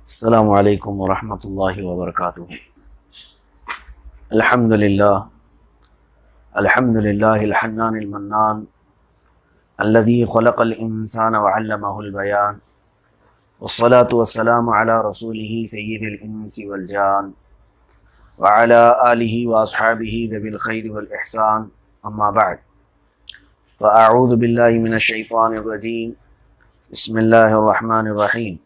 السلام علیکم ورحمۃ اللہ وبرکاتہ۔ الحمد للہ الحنان المنان الذي خلق الانسان وعلمه البیان، والصلاة والسلام على رسوله سید الانس والجان وعلى آلہ واصحابہ ذوی الخیر والاحسان، اما بعد فاعوذ باللہ من الشیطان الرجیم، بسم اللہ الرحمن الرحیم۔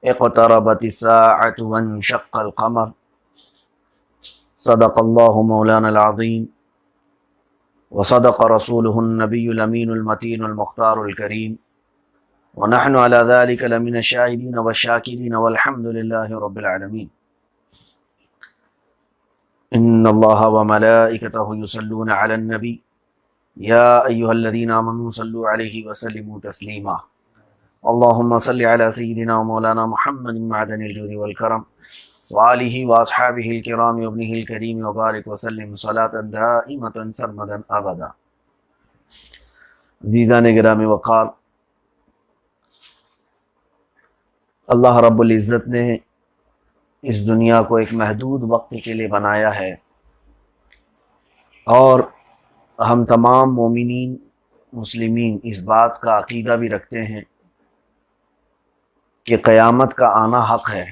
اقتربت الساعة وانشق القمر، صدق اللہ مولانا العظیم وصدق رسوله النبی الامین المتین المختار الکریم، ونحن على ذلك لمن الشاہدین والشاکرین والحمد للہ رب العالمین۔ ان اللہ وملائکتہ یصلون علی النبی یا ایہا الذین آمنوا صلوا علیہ وسلموا تسلیما۔ اللہم صل علی سیدنا و مولانا محمد معدن الجود والکرم وآلہ واصحابہ الکرام وابنہ الکریم وبارک وسلم صلاة دائمة سرمدا ابدا۔ عزیزان گرامی وقار، اللہ رب العزت نے اس دنیا کو ایک محدود وقت کے لیے بنایا ہے، اور ہم تمام مومنین مسلمین اس بات کا عقیدہ بھی رکھتے ہیں کہ قیامت کا آنا حق ہے،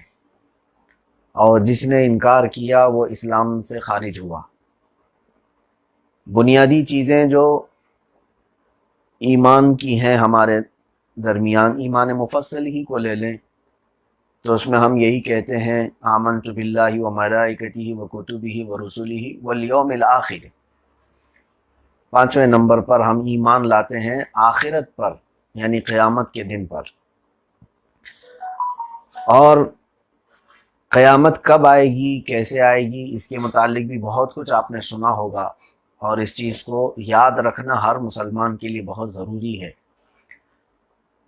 اور جس نے انکار کیا وہ اسلام سے خارج ہوا۔ بنیادی چیزیں جو ایمان کی ہیں ہمارے درمیان، ایمان مفصل ہی کو لے لیں تو اس میں ہم یہی کہتے ہیں آمنت باللہ و ملائکتہ و کتبہ و رسلہ والیوم الآخر۔ پانچویں نمبر پر ہم ایمان لاتے ہیں آخرت پر، یعنی قیامت کے دن پر۔ اور قیامت کب آئے گی، کیسے آئے گی، اس کے متعلق بھی بہت کچھ آپ نے سنا ہوگا، اور اس چیز کو یاد رکھنا ہر مسلمان کے لیے بہت ضروری ہے۔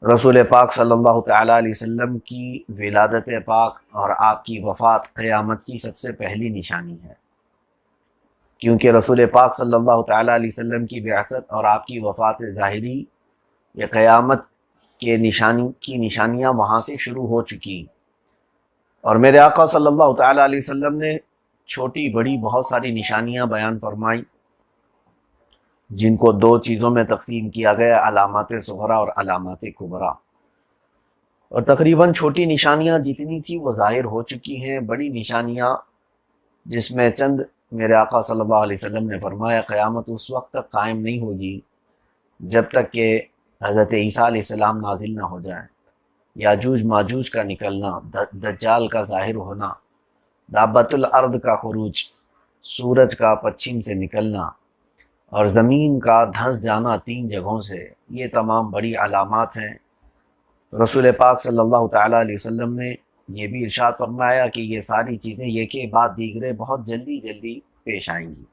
رسول پاک صلی اللہ تعالیٰ علیہ وسلم کی ولادت پاک اور آپ کی وفات قیامت کی سب سے پہلی نشانی ہے، کیونکہ رسول پاک صلی اللہ تعالیٰ علیہ وسلم کی بعثت اور آپ کی وفات ظاہری یا قیامت کے نشانیاں وہاں سے شروع ہو چکی، اور میرے آقا صلی اللہ تعالیٰ علیہ وسلم نے چھوٹی بڑی بہت ساری نشانیاں بیان فرمائی، جن کو دو چیزوں میں تقسیم کیا گیا، علامات صغریٰ اور علامات کبریٰ۔ اور تقریباً چھوٹی نشانیاں جتنی تھی وہ ظاہر ہو چکی ہیں، بڑی نشانیاں جس میں چند میرے آقا صلی اللہ علیہ وسلم نے فرمایا قیامت اس وقت تک قائم نہیں ہوگی جب تک کہ حضرت عیسیٰ علیہ السلام نازل نہ ہو جائیں، یاجوج ماجوج کا نکلنا، دجال کا ظاہر ہونا، دابۃ الارض کا خروج، سورج کا پچھم سے نکلنا، اور زمین کا دھنس جانا تین جگہوں سے، یہ تمام بڑی علامات ہیں۔ رسول پاک صلی اللہ تعالیٰ علیہ وسلم نے یہ بھی ارشاد فرمایا کہ یہ ساری چیزیں ایک کے بعد دیگرے بہت جلدی جلدی پیش آئیں گی۔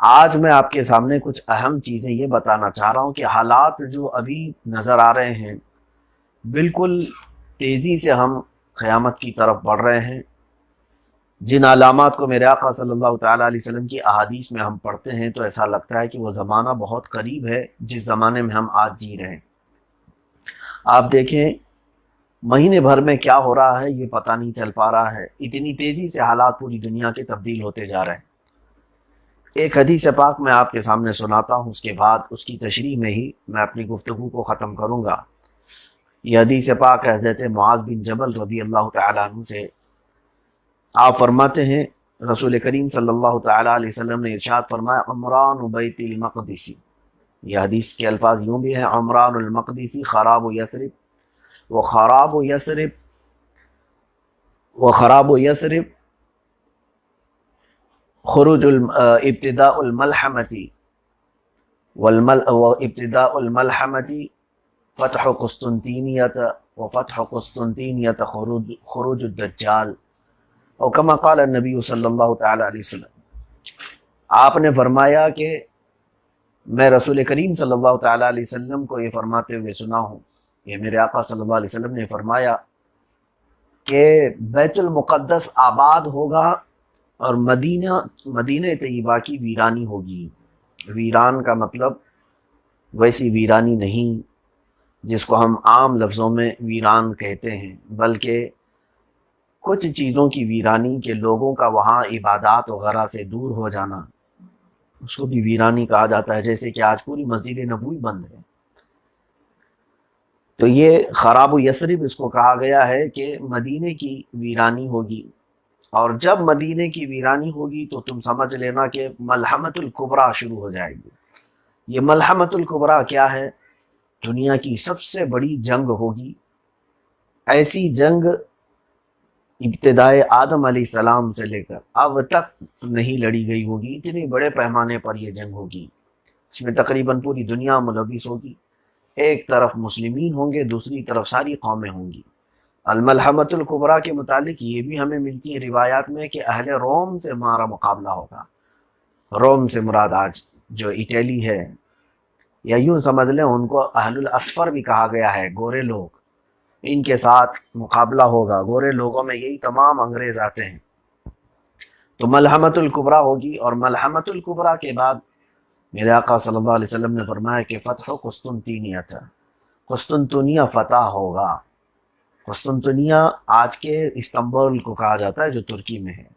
آج میں آپ کے سامنے کچھ اہم چیزیں یہ بتانا چاہ رہا ہوں کہ حالات جو ابھی نظر آ رہے ہیں، بالکل تیزی سے ہم قیامت کی طرف بڑھ رہے ہیں۔ جن علامات کو میرے آقا صلی اللہ تعالیٰ علیہ وسلم کی احادیث میں ہم پڑھتے ہیں تو ایسا لگتا ہے کہ وہ زمانہ بہت قریب ہے جس زمانے میں ہم آج جی رہے ہیں۔ آپ دیکھیں مہینے بھر میں کیا ہو رہا ہے یہ پتہ نہیں چل پا رہا ہے، اتنی تیزی سے حالات پوری دنیا کے تبدیل ہوتے جا رہے ہیں۔ ایک حدیث پاک میں آپ کے سامنے سناتا ہوں، اس کے بعد اس کی تشریح میں ہی میں اپنی گفتگو کو ختم کروں گا۔ یہ حدیث پاک ہے حضرت معاذ بن جبل رضی اللہ تعالیٰ عنہ سے۔ آپ فرماتے ہیں رسول کریم صلی اللہ تعالیٰ علیہ وسلم نے ارشاد فرمایا عمران بیت المقدسی، یہ حدیث کے الفاظ یوں بھی ہیں عمران المقدسی خراب یثرب وخراب یثرب خروج ابتداء الملحمتی وابتداء الملحمتی فتح قسطنطینیت وفتح قسطنطینیت خروج الدجال، اور کما قال النبی صلی اللہ تعالیٰ علیہ وسلم۔ آپ نے فرمایا کہ میں رسول کریم صلی اللہ تعالیٰ علیہ وسلم کو یہ فرماتے ہوئے سنا ہوں، یہ میرے آقا صلی اللہ علیہ وسلم نے فرمایا کہ بیت المقدس آباد ہوگا اور مدینہ طیبہ کی ویرانی ہوگی۔ ویران کا مطلب ویسی ویرانی نہیں جس کو ہم عام لفظوں میں ویران کہتے ہیں، بلکہ کچھ چیزوں کی ویرانی کہ لوگوں کا وہاں عبادات وغیرہ سے دور ہو جانا، اس کو بھی ویرانی کہا جاتا ہے، جیسے کہ آج پوری مسجد نبوی بند ہے۔ تو یہ خراب و یثرب اس کو کہا گیا ہے کہ مدینے کی ویرانی ہوگی، اور جب مدینے کی ویرانی ہوگی تو تم سمجھ لینا کہ ملحمت الکبریٰ شروع ہو جائے گی۔ یہ ملحمت الکبریٰ کیا ہے؟ دنیا کی سب سے بڑی جنگ ہوگی، ایسی جنگ ابتدائے آدم علیہ السلام سے لے کر اب تک نہیں لڑی گئی ہوگی، اتنے بڑے پیمانے پر یہ جنگ ہوگی۔ اس میں تقریباً پوری دنیا ملوث ہوگی، ایک طرف مسلمین ہوں گے، دوسری طرف ساری قومیں ہوں گی۔ الملحمۃ الکبریٰ کے متعلق یہ بھی ہمیں ملتی ہے روایات میں کہ اہل روم سے ہمارا مقابلہ ہوگا۔ روم سے مراد آج جو اٹلی ہے، یا یوں سمجھ لیں ان کو اہل الاسفر بھی کہا گیا ہے، گورے لوگ، ان کے ساتھ مقابلہ ہوگا۔ گورے لوگوں میں یہی تمام انگریز آتے ہیں۔ تو ملحمۃ الکبریٰ ہوگی، اور ملحمۃ الکبریٰ کے بعد میرے آقا صلی اللہ علیہ وسلم نے فرمایا کہ فتح قسطنطینیہ تھا، قسطنطنیہ فتح ہوگا۔ قسطنطنیہ آج کے استنبول کو کہا جاتا ہے جو ترکی میں ہے،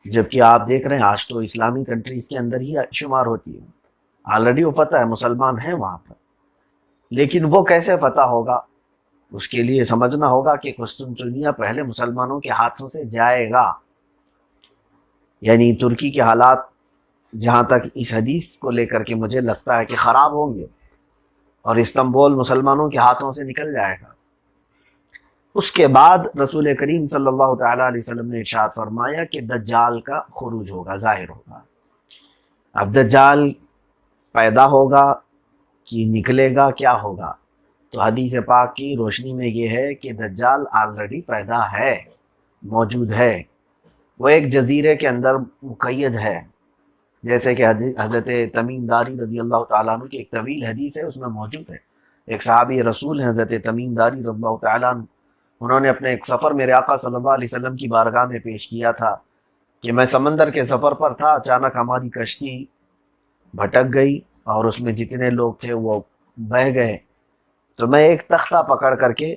جبکہ آپ دیکھ رہے ہیں آج تو اسلامی کنٹریز کے اندر ہی شمار ہوتی ہے، آلریڈی وہ فتح ہے، مسلمان ہیں وہاں پر۔ لیکن وہ کیسے فتح ہوگا؟ اس کے لیے سمجھنا ہوگا کہ قسطنطنیہ پہلے مسلمانوں کے ہاتھوں سے جائے گا، یعنی ترکی کے حالات جہاں تک اس حدیث کو لے کر کے مجھے لگتا ہے کہ خراب ہوں گے، اور استنبول مسلمانوں کے ہاتھوں سے نکل جائے گا۔ اس کے بعد رسول کریم صلی اللہ تعالیٰ علیہ وسلم نے ارشاد فرمایا کہ دجال کا خروج ہوگا، ظاہر ہوگا۔ اب دجال پیدا ہوگا کہ نکلے گا، کیا ہوگا؟ تو حدیث پاک کی روشنی میں یہ ہے کہ دجال آلریڈی پیدا ہے، موجود ہے، وہ ایک جزیرے کے اندر مقید ہے، جیسے کہ حضرت تمیم داری رضی اللہ تعالیٰ عنہ کی ایک طویل حدیث ہے، اس میں موجود ہے۔ ایک صحابی رسول ہیں حضرت تمیم داری رضی اللہ تعالیٰ عنہ، انہوں نے اپنے ایک سفر میرے آقا صلی اللہ علیہ وسلم کی بارگاہ میں پیش کیا تھا کہ میں سمندر کے سفر پر تھا، اچانک ہماری کشتی بھٹک گئی اور اس میں جتنے لوگ تھے وہ بہہ گئے، تو میں ایک تختہ پکڑ کر کے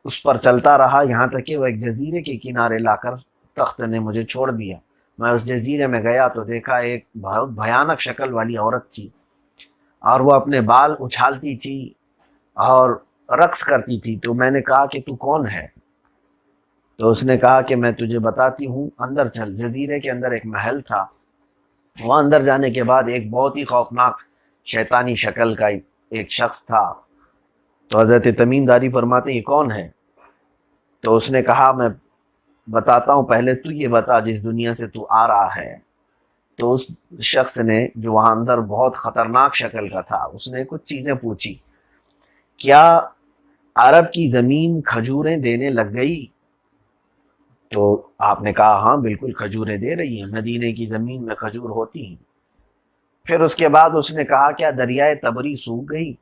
اس پر چلتا رہا، یہاں تک کہ وہ ایک جزیرے کے کنارے لا کر تخت نے مجھے چھوڑ دیا۔ میں اس جزیرے میں گیا تو دیکھا ایک بہت بھیانک شکل والی عورت تھی، اور وہ اپنے بال اچھالتی تھی اور رقص کرتی تھی۔ تو میں نے کہا کہ تو کون ہے؟ تو اس نے کہا کہ میں تجھے بتاتی ہوں، اندر چل۔ جزیرے کے اندر ایک محل تھا، وہاں اندر جانے کے بعد ایک بہت ہی خوفناک شیطانی شکل کا ایک شخص تھا۔ تو حضرت تمیم داری فرماتے یہ کون ہے؟ تو اس نے کہا میں بتاتا ہوں، پہلے تو یہ بتا جس دنیا سے تو آ رہا ہے۔ تو اس شخص نے جو وہاں اندر بہت خطرناک شکل کا تھا، اس نے کچھ چیزیں پوچھی، کیا عرب کی زمین کھجوریں دینے لگ گئی؟ تو آپ نے کہا ہاں بالکل کھجوریں دے رہی ہیں، مدینے کی زمین میں کھجور ہوتی ہیں۔ پھر اس کے بعد اس نے کہا کیا دریائے تبری سوکھ گئی؟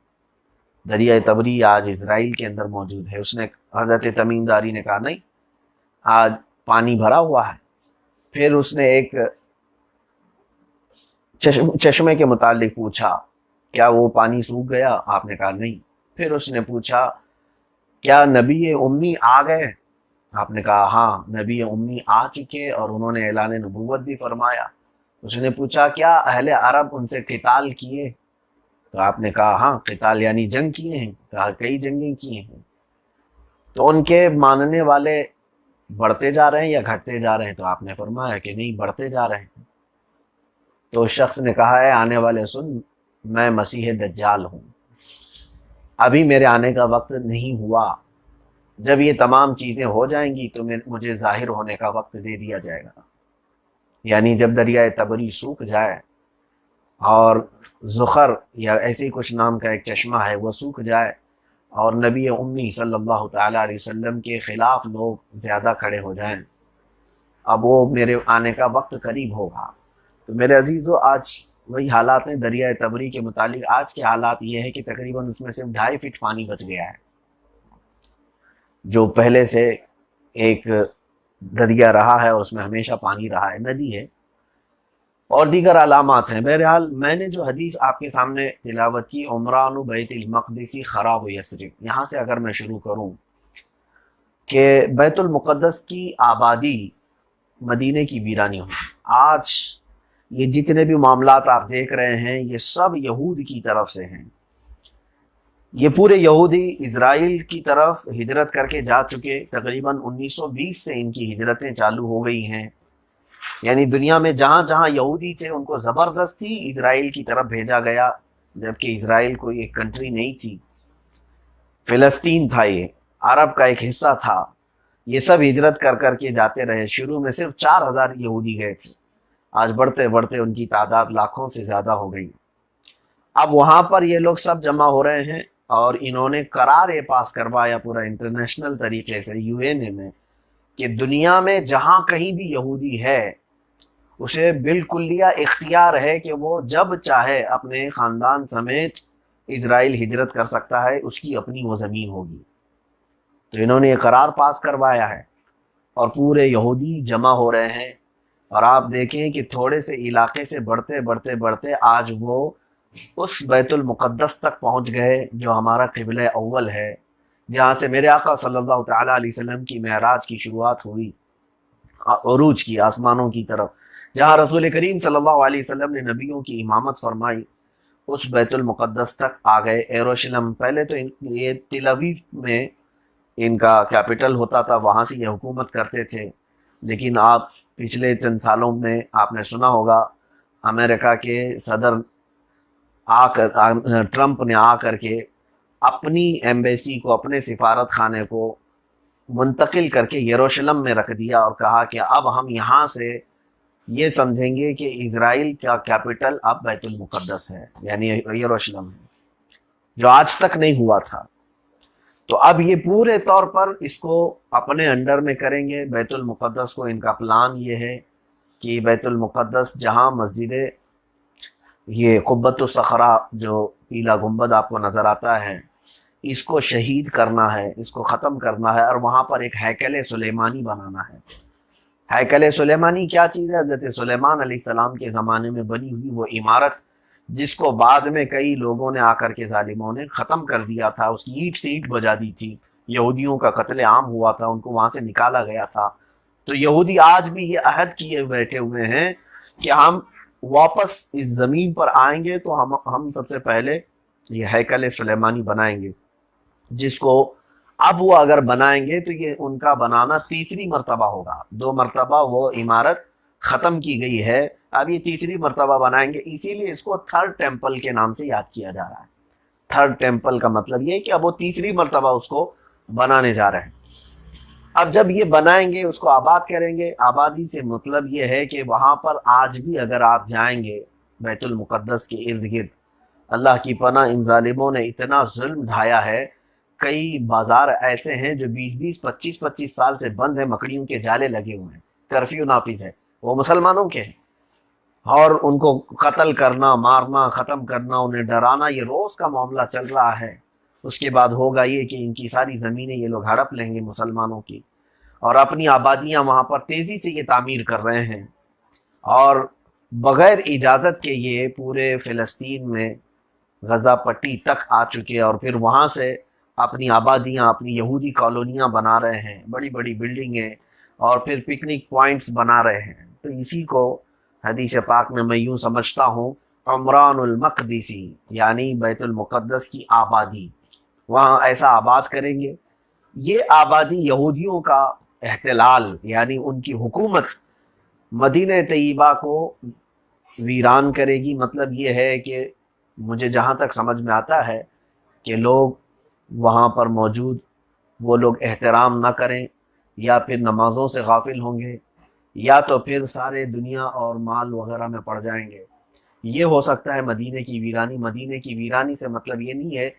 دریائے تبری آج اسرائیل کے اندر موجود ہے۔ اس نے حضرت تمیم داری نے کہا نہیں، آج پانی بھرا ہوا ہے۔ پھر اس نے ایک چشمے کے متعلق پوچھا، کیا وہ پانی سوکھ گیا؟ آپ نے کہا نہیں۔ پھر اس نے پوچھا کیا نبی امی آ گئے؟ آپ نے کہا ہاں نبی امی آ چکے اور انہوں نے اعلان نبوت بھی فرمایا۔ اس نے پوچھا کیا اہل عرب ان سے قتال کیے؟ تو آپ نے کہا ہاں قتال یعنی جنگ کیے ہیں، کہا کئی جنگیں کیے ہیں۔ تو ان کے ماننے والے بڑھتے جا رہے ہیں یا گھٹتے جا رہے ہیں؟ تو آپ نے فرمایا کہ نہیں بڑھتے جا رہے ہیں۔ تو اس شخص نے کہا ہے آنے والے سن، میں مسیح دجال ہوں، ابھی میرے آنے کا وقت نہیں ہوا، جب یہ تمام چیزیں ہو جائیں گی تو مجھے ظاہر ہونے کا وقت دے دیا جائے گا، یعنی جب دریائے تبری سوکھ جائے اور زخر یا ایسے کچھ نام کا ایک چشمہ ہے وہ سوکھ جائے اور نبی امی صلی اللہ تعالیٰ علیہ وسلم کے خلاف لوگ زیادہ کھڑے ہو جائیں، اب وہ میرے آنے کا وقت قریب ہوگا۔ تو میرے عزیزو آج وہی حالات ہیں دریائے تبری کے متعلق۔ آج کے حالات یہ ہے کہ تقریباً اس میں صرف 2.5 فٹ پانی بچ گیا ہے، جو پہلے سے ایک دریا رہا ہے اور اس میں ہمیشہ پانی رہا ہے، ندی ہے، اور دیگر علامات ہیں۔ بہرحال میں نے جو حدیث آپ کے سامنے تلاوت کی، عمران بیت المقدس خراب یثرب، یہاں سے اگر میں شروع کروں کہ بیت المقدس کی آبادی مدینے کی ویرانی ہوئی۔ آج یہ جتنے بھی معاملات آپ دیکھ رہے ہیں یہ سب یہود کی طرف سے ہیں۔ یہ پورے یہودی اسرائیل کی طرف ہجرت کر کے جا چکے، تقریباً 1920 سے ان کی ہجرتیں چالو ہو گئی ہیں۔ یعنی دنیا میں جہاں جہاں یہودی تھے ان کو زبردستی اسرائیل کی طرف بھیجا گیا، جبکہ اسرائیل کوئی ایک کنٹری نہیں تھی، فلسطین تھا، یہ عرب کا ایک حصہ تھا۔ یہ سب ہجرت کر کر کے جاتے رہے۔ شروع میں صرف 4000 یہودی گئے تھے، آج بڑھتے بڑھتے ان کی تعداد لاکھوں سے زیادہ ہو گئی۔ اب وہاں پر یہ لوگ سب جمع ہو رہے ہیں اور انہوں نے قرار یہ پاس کروایا پورا انٹرنیشنل طریقے سے UN میں کہ دنیا میں جہاں کہیں بھی یہودی ہے اسے بالکلیہ اختیار ہے کہ وہ جب چاہے اپنے خاندان سمیت اسرائیل ہجرت کر سکتا ہے، اس کی اپنی وہ زمین ہوگی۔ تو انہوں نے یہ قرار پاس کروایا ہے اور پورے یہودی جمع ہو رہے ہیں، اور آپ دیکھیں کہ تھوڑے سے علاقے سے بڑھتے بڑھتے بڑھتے آج وہ اس بیت المقدس تک پہنچ گئے جو ہمارا قبلہ اول ہے، جہاں سے میرے آقا صلی اللہ تعالیٰ علیہ وسلم کی معراج کی شروعات ہوئی، عروج کی آسمانوں کی طرف، جہاں رسول کریم صلی اللہ علیہ وسلم نے نبیوں کی امامت فرمائی، اس بیت المقدس تک آ گئے۔ یروشلم پہلے تو یہ تل ابیب میں ان کا کیپٹل ہوتا تھا، وہاں سے یہ حکومت کرتے تھے، لیکن آپ پچھلے چند سالوں میں آپ نے سنا ہوگا امریکہ کے صدر ٹرمپ نے آ کر کے اپنی ایمبیسی کو، اپنے سفارت خانے کو منتقل کر کے یروشلم میں رکھ دیا اور کہا کہ اب ہم یہاں سے یہ سمجھیں گے کہ اسرائیل کا کیپٹل اب بیت المقدس ہے، یعنی یروشلم ہے، جو آج تک نہیں ہوا تھا۔ تو اب یہ پورے طور پر اس کو اپنے انڈر میں کریں گے بیت المقدس کو۔ ان کا پلان یہ ہے کہ بیت المقدس جہاں مسجد یہ قبۃ الصخرہ جو پیلا گنبد آپ کو نظر آتا ہے، اس کو شہید کرنا ہے، اس کو ختم کرنا ہے، اور وہاں پر ایک ہیکل سلیمانی بنانا ہے۔ ہیکل سلیمانی کیا چیز ہے؟ حضرت سلیمان علیہ السلام کے زمانے میں بنی ہوئی وہ عمارت، جس کو بعد میں کئی لوگوں نے آ کر کے ظالموں نے ختم کر دیا تھا، اس کی اینٹ سے اینٹ بجا دی تھی، یہودیوں کا قتل عام ہوا تھا، ان کو وہاں سے نکالا گیا تھا۔ تو یہودی آج بھی یہ عہد کیے بیٹھے ہوئے ہیں کہ ہم واپس اس زمین پر آئیں گے تو ہم سب سے پہلے یہ ہیکل سلیمانی بنائیں گے، جس کو اب وہ اگر بنائیں گے تو یہ ان کا بنانا تیسری مرتبہ ہوگا۔ 2 مرتبہ وہ عمارت ختم کی گئی ہے، اب یہ تیسری مرتبہ بنائیں گے، اسی لیے اس کو تھرڈ ٹیمپل کے نام سے یاد کیا جا رہا ہے۔ تھرڈ ٹیمپل کا مطلب یہ ہے کہ اب وہ تیسری مرتبہ اس کو بنانے جا رہے ہیں۔ اب جب یہ بنائیں گے، اس کو آباد کریں گے۔ آبادی سے مطلب یہ ہے کہ وہاں پر آج بھی اگر آپ جائیں گے بیت المقدس کے ارد گرد، اللہ کی پناہ ان ظالموں نے اتنا ظلم ڈھایا ہے، کئی بازار ایسے ہیں جو 20 25 سال سے بند ہیں، مکڑیوں کے جالے لگے ہوئے ہیں، کرفیو نافذ ہے، وہ مسلمانوں کے ہیں، اور ان کو قتل کرنا، مارنا، ختم کرنا، انہیں ڈرانا، یہ روز کا معاملہ چل رہا ہے۔ اس کے بعد ہوگا یہ کہ ان کی ساری زمینیں یہ لوگ ہڑپ لیں گے مسلمانوں کی، اور اپنی آبادیاں وہاں پر تیزی سے یہ تعمیر کر رہے ہیں، اور بغیر اجازت کے یہ پورے فلسطین میں غزہ پٹی تک آ چکے، اور پھر وہاں سے اپنی آبادیاں، اپنی یہودی کالونیاں بنا رہے ہیں، بڑی بڑی بلڈنگیں، اور پھر پکنک پوائنٹس بنا رہے ہیں۔ تو اسی کو حدیث پاک میں یوں سمجھتا ہوں، عمران المقدسی، یعنی بیت المقدس کی آبادی، وہاں ایسا آباد کریں گے۔ یہ آبادی یہودیوں کا احتلال، یعنی ان کی حکومت مدینہ طیبہ کو ویران کرے گی۔ مطلب یہ ہے کہ مجھے جہاں تک سمجھ میں آتا ہے کہ لوگ وہاں پر موجود وہ لوگ احترام نہ کریں، یا پھر نمازوں سے غافل ہوں گے، یا تو پھر سارے دنیا اور مال وغیرہ میں پڑ جائیں گے۔ یہ ہو سکتا ہے مدینے کی ویرانی۔ مدینے کی ویرانی سے مطلب یہ نہیں ہے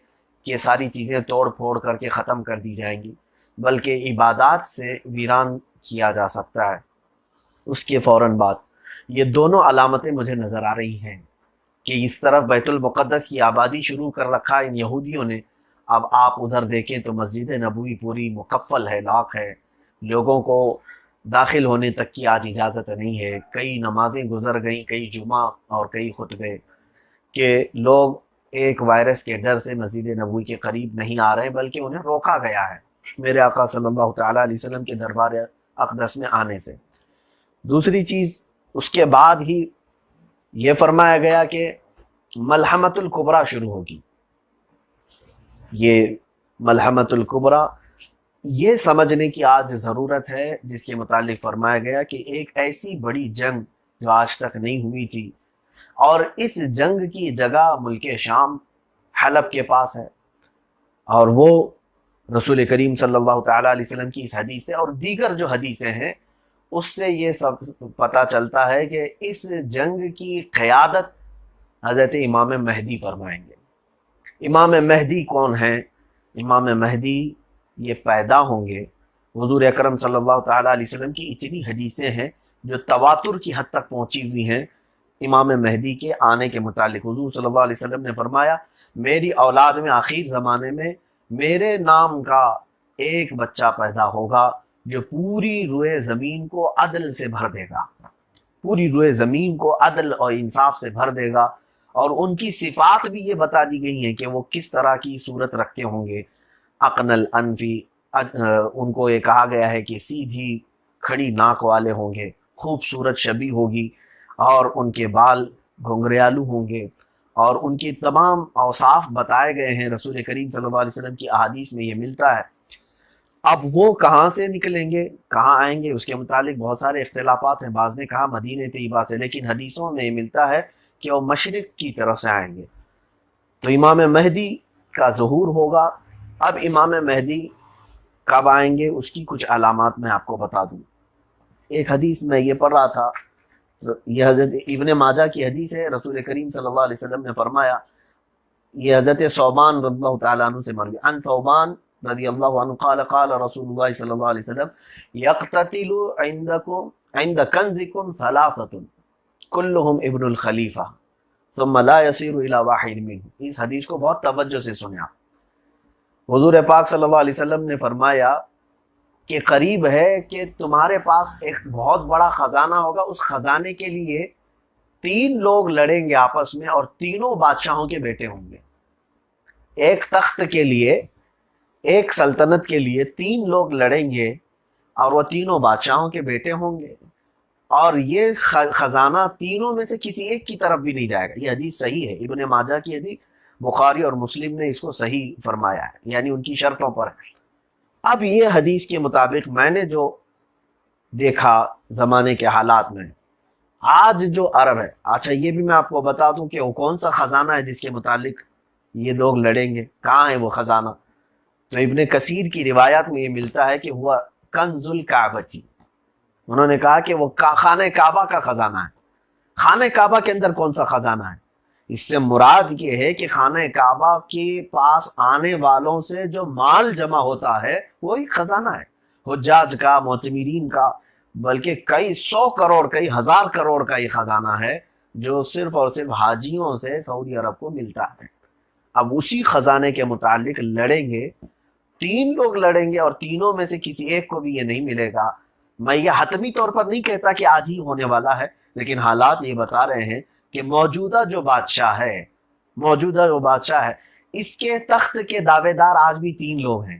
کہ ساری چیزیں توڑ پھوڑ کر کے ختم کر دی جائیں گی، بلکہ عبادات سے ویران کیا جا سکتا ہے۔ اس کے فوراً بعد یہ دونوں علامتیں مجھے نظر آ رہی ہیں کہ اس طرف بیت المقدس کی آبادی شروع کر رکھا ان یہودیوں نے۔ اب آپ ادھر دیکھیں تو مسجد نبوی پوری مقفل ہے، لاک ہے، لوگوں کو داخل ہونے تک کی آج اجازت نہیں ہے۔ کئی نمازیں گزر گئیں، کئی جمعہ اور کئی خطبے، کہ لوگ ایک وائرس کے ڈر سے مسجد نبوی کے قریب نہیں آ رہے، بلکہ انہیں روکا گیا ہے۔ میرے آقا صلی اللہ تعالیٰ علیہ وسلم کے دربار اقدس میں آنے سے۔ دوسری چیز، اس کے بعد ہی یہ فرمایا گیا کہ ملحمۃ الکبریٰ شروع ہوگی۔ یہ ملحمۃ الکبریٰ یہ سمجھنے کی آج ضرورت ہے، جس کے متعلق فرمایا گیا کہ ایک ایسی بڑی جنگ جو آج تک نہیں ہوئی تھی، اور اس جنگ کی جگہ ملک شام حلب کے پاس ہے، اور وہ رسول کریم صلی اللہ تعالیٰ علیہ وسلم کی اس حدیث سے اور دیگر جو حدیثیں ہیں اس سے یہ سب پتہ چلتا ہے کہ اس جنگ کی قیادت حضرت امام مہدی فرمائیں گے۔ امام مہدی کون ہیں؟ امام مہدی یہ پیدا ہوں گے، حضور اکرم صلی اللہ تعالیٰ علیہ وسلم کی اتنی حدیثیں ہیں جو تواتر کی حد تک پہنچی ہوئی ہیں امام مہدی کے آنے کے متعلق۔ حضور صلی اللہ علیہ وسلم نے فرمایا، میری اولاد میں آخر زمانے میں میرے نام کا ایک بچہ پیدا ہوگا جو پوری روئے زمین کو عدل سے بھر دے گا، پوری روئے زمین کو عدل اور انصاف سے بھر دے گا۔ اور ان کی صفات بھی یہ بتا دی گئی ہیں کہ وہ کس طرح کی صورت رکھتے ہوں گے۔ اقن الانفی، ان کو یہ کہا گیا ہے کہ سیدھی کھڑی ناک والے ہوں گے، خوبصورت شبی ہوگی، اور ان کے بال گھنگریالو ہوں گے، اور ان کی تمام اوصاف بتائے گئے ہیں رسول کریم صلی اللہ علیہ وسلم کی احادیث میں یہ ملتا ہے۔ اب وہ کہاں سے نکلیں گے، کہاں آئیں گے، اس کے متعلق بہت سارے اختلافات ہیں۔ بعض نے کہا مدینہ طیبہ سے، لیکن حدیثوں میں یہ ملتا ہے کہ وہ مشرق کی طرف سے آئیں گے۔ تو امام مہدی کا ظہور ہوگا۔ اب امام مہدی کب آئیں گے اس کی کچھ علامات میں آپ کو بتا دوں۔ ایک حدیث میں یہ پڑھ رہا تھا، یہ حضرت ابن ماجہ کی حدیث ہے، رسول کریم صلی اللہ علیہ وسلم نے فرمایا، یہ حضرت ثوبان رضی اللہ تعالیٰ عنہ سے مروی، ان ثوبان رضی اللہ عنہ قال قال رسول اللہ صلی اللہ علیہ وسلم یقتتل عندکم عند کنزکم ثلاثۃ کلہم ابن الخلیفہ ثم لا يصير الى واحد منهم۔ اس حدیث کو بہت توجہ سے سنیں آپ۔ حضور پاک صلی اللہ علیہ وسلم نے فرمایا کہ قریب ہے کہ تمہارے پاس ایک بہت بڑا خزانہ ہوگا، اس خزانے کے لیے تین لوگ لڑیں گے آپس میں، اور تینوں بادشاہوں کے بیٹے ہوں گے۔ ایک تخت کے لیے، ایک سلطنت کے لیے تین لوگ لڑیں گے، اور وہ تینوں بادشاہوں کے بیٹے ہوں گے، اور یہ خزانہ تینوں میں سے کسی ایک کی طرف بھی نہیں جائے گا۔ یہ حدیث صحیح ہے، ابن ماجہ کی حدیث، بخاری اور مسلم نے اس کو صحیح فرمایا ہے، یعنی ان کی شرطوں پر ہے۔ اب یہ حدیث کے مطابق میں نے جو دیکھا زمانے کے حالات میں، آج جو عرب ہے، اچھا یہ بھی میں آپ کو بتا دوں کہ وہ کون سا خزانہ ہے جس کے متعلق یہ لوگ لڑیں گے، کہاں ہے وہ خزانہ؟ تو ابن کثیر کی روایات میں یہ ملتا ہے کہ ہوا کنز الکعبۃ۔ انہوں نے کہا کہ وہ خانہ کعبہ کا خزانہ ہے۔ خانہ کعبہ کے اندر کون سا خزانہ ہے؟ اس سے مراد یہ ہے کہ خانہ کعبہ کے پاس آنے والوں سے جو مال جمع ہوتا ہے وہی خزانہ ہے، حجاج کا، معتمرین کا، بلکہ کئی 100 کروڑ، کئی 1000 کروڑ کا یہ خزانہ ہے جو صرف اور صرف حاجیوں سے سعودی عرب کو ملتا ہے۔ اب اسی خزانے کے متعلق لڑیں گے، تین لوگ لڑیں گے، اور تینوں میں سے کسی ایک کو بھی یہ نہیں ملے گا۔ میں یہ حتمی طور پر نہیں کہتا کہ آج ہی ہونے والا ہے، لیکن حالات یہ بتا رہے ہیں کہ موجودہ جو بادشاہ ہے اس کے تخت کے دعوے دار آج بھی تین لوگ ہیں۔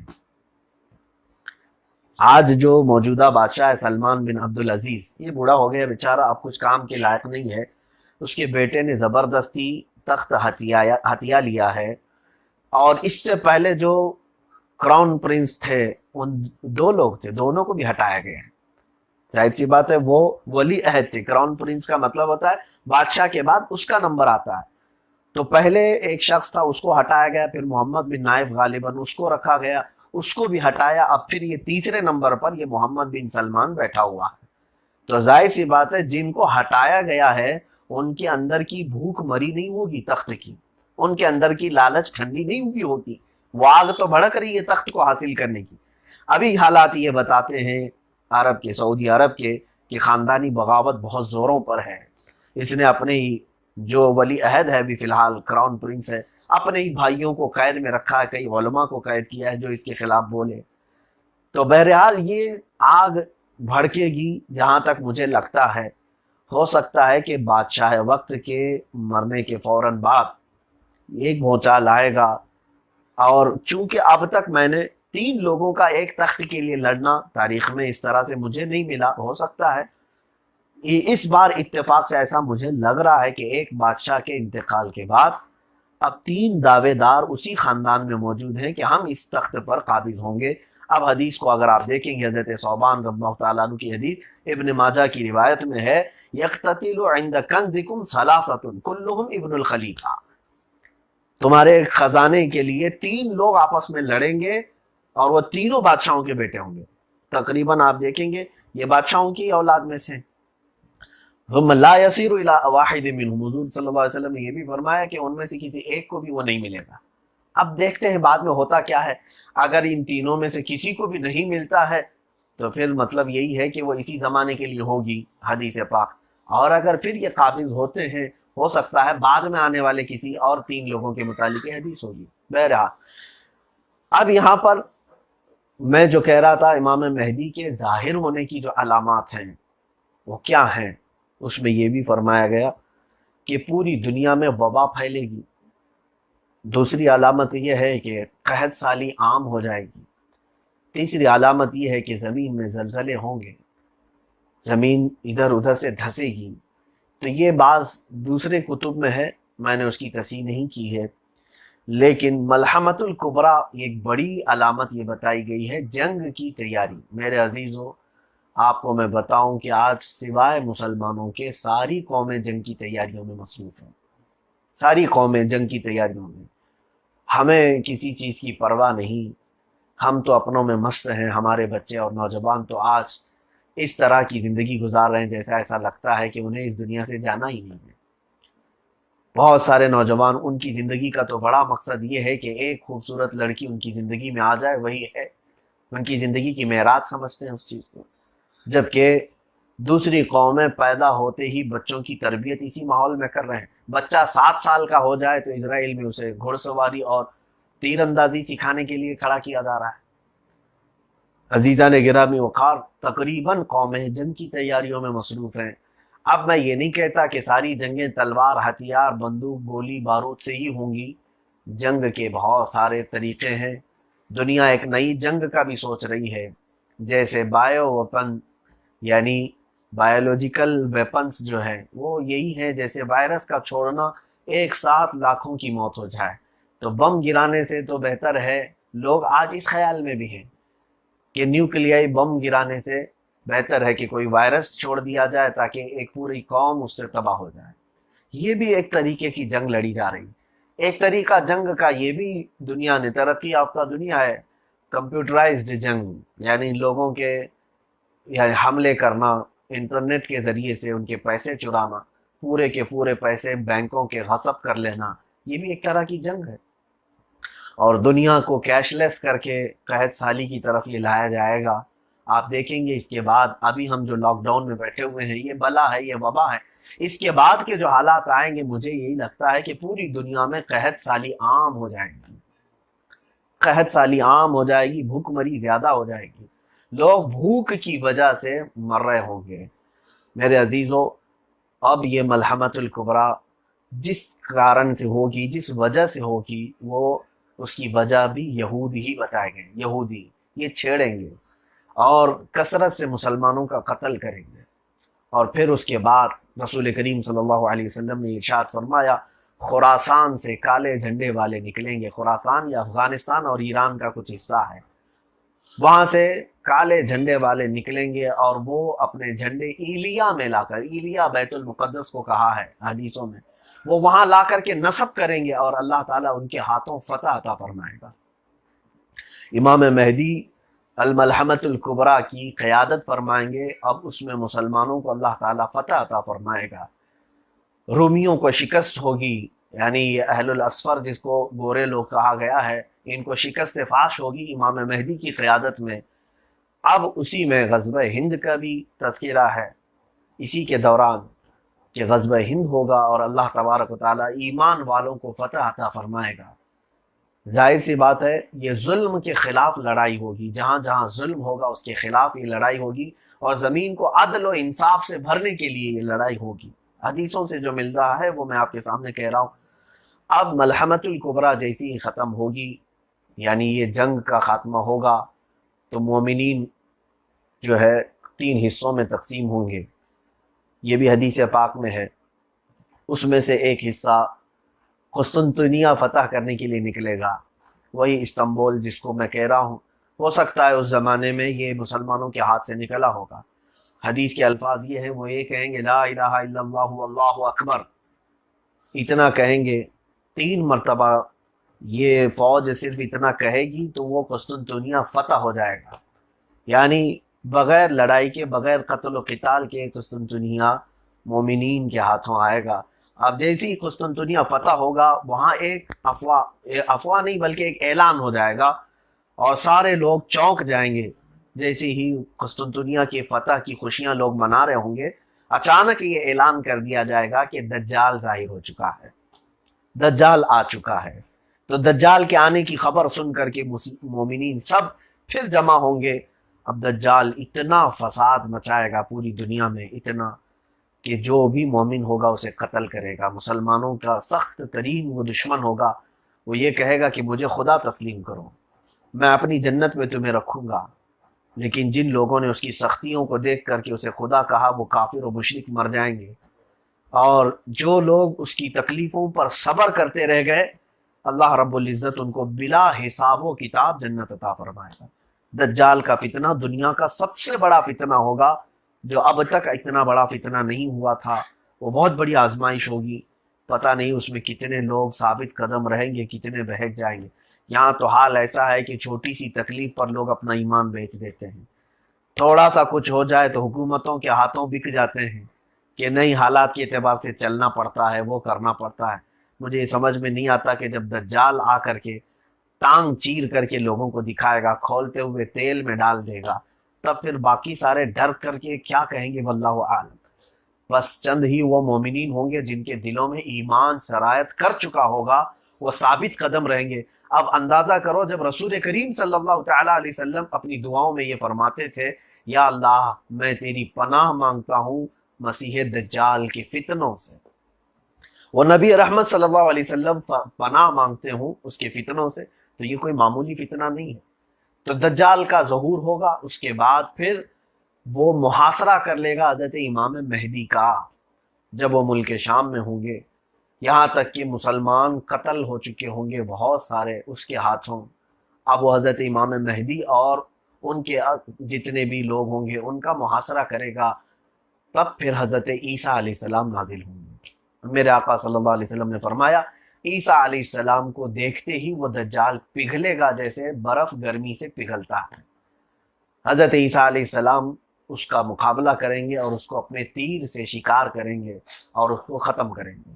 آج جو موجودہ بادشاہ ہے سلمان بن عبدالعزیز، یہ بوڑھا ہو گیا بیچارہ، اب کچھ کام کے لائق نہیں ہے۔ اس کے بیٹے نے زبردستی تخت ہتھیا لیا ہے، اور اس سے پہلے جو کراؤن پرنس تھے، ان دو لوگ تھے، دونوں کو بھی ہٹایا گیا ہے۔ ظاہر سی بات ہے وہ ولی عہد تھے۔ کراؤن پرنس کا مطلب ہوتا ہے بادشاہ کے بعد اس کا نمبر آتا ہے۔ تو پہلے ایک شخص تھا، اس کو ہٹایا گیا، پھر محمد بن نائف غالباً اس کو رکھا گیا، اس کو بھی ہٹایا، اب پھر یہ تیسرے نمبر پر یہ محمد بن سلمان بیٹھا ہوا ہے۔ تو ظاہر سی بات ہے جن کو ہٹایا گیا ہے ان کے اندر کی بھوک مری نہیں ہوگی تخت کی، ان کے اندر کی لالچ ٹھنڈی نہیں ہوئی ہوگی، وہ آگ تو بھڑک رہی ہے تخت کو حاصل کرنے کی۔ ابھی حالات یہ بتاتے ہیں عرب کے، سعودی عرب کے، کہ خاندانی بغاوت بہت زوروں پر ہے۔ اس نے اپنے ہی جو ولی عہد ہے بھی فی الحال کراؤن پرنس ہے، اپنے ہی بھائیوں کو قید میں رکھا ہے، کئی علماء کو قید کیا ہے جو اس کے خلاف بولے۔ تو بہرحال یہ آگ بھڑکے گی، جہاں تک مجھے لگتا ہے ہو سکتا ہے کہ بادشاہ وقت کے مرنے کے فوراً بعد ایک بھونچال آئے گا۔ اور چونکہ اب تک میں نے 3 لوگوں کا ایک تخت کے لیے لڑنا تاریخ میں اس طرح سے مجھے نہیں ملا، ہو سکتا ہے اس بار اتفاق سے ایسا مجھے لگ رہا ہے کہ ایک بادشاہ کے انتقال کے بعد اب 3 دعوے دار اسی خاندان میں موجود ہیں کہ ہم اس تخت پر قابض ہوں گے۔ اب حدیث کو اگر آپ دیکھیں گے، حضرت ثوبان رضی اللہ تعالیٰ عنہ کی حدیث ابن ماجہ کی روایت میں ہے، یقتتل عند کنزکم ثلاثۃ کلہم ابن الخلیفہ، تمہارے خزانے کے لیے 3 لوگ آپس میں لڑیں گے اور وہ تینوں بادشاہوں کے بیٹے ہوں گے۔ تقریباً آپ دیکھیں گے یہ بادشاہوں کی اولاد میں سے۔ ثم لا يصير الى واحد منهم، حضور صلی اللہ علیہ وسلم نے یہ بھی فرمایا کہ ان میں سے کسی ایک کو بھی وہ نہیں ملے گا۔ اب دیکھتے ہیں بعد میں ہوتا کیا ہے، اگر ان تینوں میں سے کسی کو بھی نہیں ملتا ہے تو پھر مطلب یہی ہے کہ وہ اسی زمانے کے لیے ہوگی حدیث پاک، اور اگر پھر یہ قابض ہوتے ہیں ہو سکتا ہے بعد میں آنے والے کسی اور 3 لوگوں کے متعلق یہ حدیث ہوگی۔ بہرحال اب یہاں پر میں جو کہہ رہا تھا امام مہدی کے ظاہر ہونے کی جو علامات ہیں وہ کیا ہیں، اس میں یہ بھی فرمایا گیا کہ پوری دنیا میں وبا پھیلے گی۔ دوسری علامت یہ ہے کہ قحط سالی عام ہو جائے گی۔ تیسری علامت یہ ہے کہ زمین میں زلزلے ہوں گے، زمین ادھر ادھر سے دھسے گی۔ تو یہ بعض دوسرے کتب میں ہے، میں نے اس کی تصحیح نہیں کی ہے، لیکن ملحمۃ الکبریٰ ایک بڑی علامت یہ بتائی گئی ہے جنگ کی تیاری۔ میرے عزیزوں، آپ کو میں بتاؤں کہ آج سوائے مسلمانوں کے ساری قومیں جنگ کی تیاریوں میں مصروف ہیں، ساری قومیں جنگ کی تیاریوں میں۔ ہمیں کسی چیز کی پرواہ نہیں، ہم تو اپنوں میں مست ہیں۔ ہمارے بچے اور نوجوان تو آج اس طرح کی زندگی گزار رہے ہیں جیسا ایسا لگتا ہے کہ انہیں اس دنیا سے جانا ہی نہیں ہے۔ بہت سارے نوجوان، ان کی زندگی کا تو بڑا مقصد یہ ہے کہ ایک خوبصورت لڑکی ان کی زندگی میں آ جائے، وہی ہے ان کی زندگی کی معراج سمجھتے ہیں اس چیز کو۔ جبکہ دوسری قومیں پیدا ہوتے ہی بچوں کی تربیت اسی ماحول میں کر رہے ہیں۔ بچہ 7 سال کا ہو جائے تو اسرائیل میں اسے گھڑ سواری اور تیر اندازی سکھانے کے لیے کھڑا کیا جا رہا ہے۔ عزیزان گرامی وقار، تقریباً قومیں جنگ کی تیاریوں میں مصروف ہیں۔ اب میں یہ نہیں کہتا کہ ساری جنگیں تلوار، ہتھیار، بندوق، گولی، بارود سے ہی ہوں گی۔ جنگ کے بہت سارے طریقے ہیں۔ دنیا ایک نئی جنگ کا بھی سوچ رہی ہے، جیسے بایو ویپن، یعنی بایولوجیکل ویپنز جو ہیں وہ یہی ہیں جیسے وائرس کا چھوڑنا ایک ساتھ لاکھوں کی موت ہو جائے، تو بم گرانے سے تو بہتر ہے۔ لوگ آج اس خیال میں بھی ہیں کہ نیوکلیائی بم گرانے سے بہتر ہے کہ کوئی وائرس چھوڑ دیا جائے تاکہ ایک پوری قوم اس سے تباہ ہو جائے۔ یہ بھی ایک طریقے کی جنگ لڑی جا رہی۔ ایک طریقہ جنگ کا یہ بھی، دنیا نے ترقی یافتہ دنیا ہے، کمپیوٹرائزڈ جنگ، یعنی لوگوں کے حملے کرنا، انٹرنیٹ کے ذریعے سے ان کے پیسے چرانا، پورے کے پورے پیسے بینکوں کے غصب کر لینا، یہ بھی ایک طرح کی جنگ ہے۔ اور دنیا کو کیش لیس کر کے قحط سالی کی طرف یہ لایا جائے گا۔ آپ دیکھیں گے اس کے بعد، ابھی ہم جو لاک ڈاؤن میں بیٹھے ہوئے ہیں، یہ بلا ہے، یہ وبا ہے، اس کے بعد کے جو حالات آئیں گے مجھے یہی لگتا ہے کہ پوری دنیا میں قحط سالی عام ہو جائے گی، قحط سالی عام ہو جائے گی، بھوک مری زیادہ ہو جائے گی، لوگ بھوک کی وجہ سے مر رہے ہوں گے۔ میرے عزیزوں، اب یہ ملحمۃ الکبریٰ جس کارن سے ہوگی، جس وجہ سے ہوگی، وہ اس کی وجہ بھی یہود ہی بتائے گئے۔ یہودی یہ چھیڑیں گے اور کثرت سے مسلمانوں کا قتل کریں گے، اور پھر اس کے بعد رسول کریم صلی اللہ علیہ وسلم نے ارشاد فرمایا، خراسان سے کالے جھنڈے والے نکلیں گے۔ خراسان یا افغانستان اور ایران کا کچھ حصہ ہے، وہاں سے کالے جھنڈے والے نکلیں گے، اور وہ اپنے جھنڈے ایلیا میں لا کر، ایلیا بیت المقدس کو کہا ہے حدیثوں میں، وہ وہاں لا کر کے نصب کریں گے، اور اللہ تعالیٰ ان کے ہاتھوں فتح عطا فرمائے گا۔ امام مہدی الملحمۃ الکبریٰ کی قیادت فرمائیں گے، اب اس میں مسلمانوں کو اللہ تعالیٰ فتح عطا فرمائے گا، رومیوں کو شکست ہوگی، یعنی اہل الاسفر جس کو گورے لوگ کہا گیا ہے، ان کو شکست فاش ہوگی امام مہدی کی قیادت میں۔ اب اسی میں غزوہ ہند کا بھی تذکرہ ہے، اسی کے دوران کہ غزوہ ہند ہوگا اور اللہ تبارک و تعالیٰ ایمان والوں کو فتح عطا فرمائے گا۔ ظاہر سی بات ہے یہ ظلم کے خلاف لڑائی ہوگی، جہاں جہاں ظلم ہوگا اس کے خلاف یہ لڑائی ہوگی، اور زمین کو عدل و انصاف سے بھرنے کے لیے یہ لڑائی ہوگی۔ حدیثوں سے جو مل رہا ہے وہ میں آپ کے سامنے کہہ رہا ہوں۔ اب ملحمۃ الکبریٰ جیسی ہی ختم ہوگی، یعنی یہ جنگ کا خاتمہ ہوگا تو مومنین جو ہے 3 حصوں میں تقسیم ہوں گے، یہ بھی حدیث پاک میں ہے۔ اس میں سے ایک حصہ قسطنطنیہ فتح کرنے کے لیے نکلے گا، وہی استنبول جس کو میں کہہ رہا ہوں۔ ہو سکتا ہے اس زمانے میں یہ مسلمانوں کے ہاتھ سے نکلا ہوگا۔ حدیث کے الفاظ یہ ہیں، وہ یہ کہیں گے لا الہ الا اللہ واللہ اکبر، اتنا کہیں گے 3 مرتبہ۔ یہ فوج صرف اتنا کہے گی تو وہ قسطنطنیہ فتح ہو جائے گا، یعنی بغیر لڑائی کے، بغیر قتل و قتال کے قسطنطنیہ مومنین کے ہاتھوں آئے گا۔ اب جیسے ہی قسطنطنیہ فتح ہوگا، وہاں ایک افواہ نہیں بلکہ ایک اعلان ہو جائے گا، اور سارے لوگ چونک جائیں گے۔ جیسے ہی قسطنطنیہ کی فتح کی خوشیاں لوگ منا رہے ہوں گے، اچانک یہ اعلان کر دیا جائے گا کہ دجال ظاہر ہو چکا ہے، دجال آ چکا ہے۔ تو دجال کے آنے کی خبر سن کر کے مومنین سب پھر جمع ہوں گے۔ اب دجال اتنا فساد مچائے گا پوری دنیا میں، اتنا کہ جو بھی مومن ہوگا اسے قتل کرے گا۔ مسلمانوں کا سخت ترین وہ دشمن ہوگا، وہ یہ کہے گا کہ مجھے خدا تسلیم کرو، میں اپنی جنت میں تمہیں رکھوں گا۔ لیکن جن لوگوں نے اس کی سختیوں کو دیکھ کر کے اسے خدا کہا، وہ کافر و مشرک مر جائیں گے، اور جو لوگ اس کی تکلیفوں پر صبر کرتے رہ گئے، اللہ رب العزت ان کو بلا حساب و کتاب جنت عطا فرمائے گا۔ دجال کا فتنہ دنیا کا سب سے بڑا فتنہ ہوگا، جو اب تک اتنا بڑا فتنہ نہیں ہوا تھا۔ وہ بہت بڑی آزمائش ہوگی، پتہ نہیں اس میں کتنے لوگ ثابت قدم رہیں گے، کتنے بہک جائیں گے۔ یہاں تو حال ایسا ہے کہ چھوٹی سی تکلیف پر لوگ اپنا ایمان بیچ دیتے ہیں، تھوڑا سا کچھ ہو جائے تو حکومتوں کے ہاتھوں بک جاتے ہیں کہ نہیں، حالات کے اعتبار سے چلنا پڑتا ہے، وہ کرنا پڑتا ہے۔ مجھے یہ سمجھ میں نہیں آتا کہ جب دجال آ کر کے ٹانگ چیر کر کے لوگوں کو دکھائے گا، کھولتے ہوئے تیل میں ڈال دے گا، تب پھر باقی سارے ڈر کر کے کیا کہیں گے، واللہ عالم۔ بس چند ہی وہ مومنین ہوں گے جن کے دلوں میں ایمان سرایت کر چکا ہوگا، وہ ثابت قدم رہیں گے۔ اب اندازہ کرو، جب رسول کریم صلی اللہ تعالیٰ علیہ وسلم اپنی دعاؤں میں یہ فرماتے تھے، یا اللہ میں تیری پناہ مانگتا ہوں مسیح دجال کے فتنوں سے، وہ نبی رحمت صلی اللہ علیہ وسلم پناہ مانگتے ہوں اس کے فتنوں سے، تو یہ کوئی معمولی فتنہ نہیں ہے۔ تو دجال کا ظہور ہوگا، اس کے بعد پھر وہ محاصرہ کر لے گا حضرت امام مہدی کا، جب وہ ملک شام میں ہوں گے، یہاں تک کہ مسلمان قتل ہو چکے ہوں گے بہت سارے اس کے ہاتھوں۔ اب وہ حضرت امام مہدی اور ان کے جتنے بھی لوگ ہوں گے ان کا محاصرہ کرے گا، تب پھر حضرت عیسیٰ علیہ السلام نازل ہوں گے۔ میرے آقا صلی اللہ علیہ وسلم نے فرمایا، عیسیٰ علیہ السلام کو دیکھتے ہی وہ دجال پگھلے گا جیسے برف گرمی سے پگھلتا ہے۔ حضرت عیسیٰ علیہ السلام اس کا مقابلہ کریں گے اور اس کو اپنے تیر سے شکار کریں گے اور اس کو ختم کریں گے۔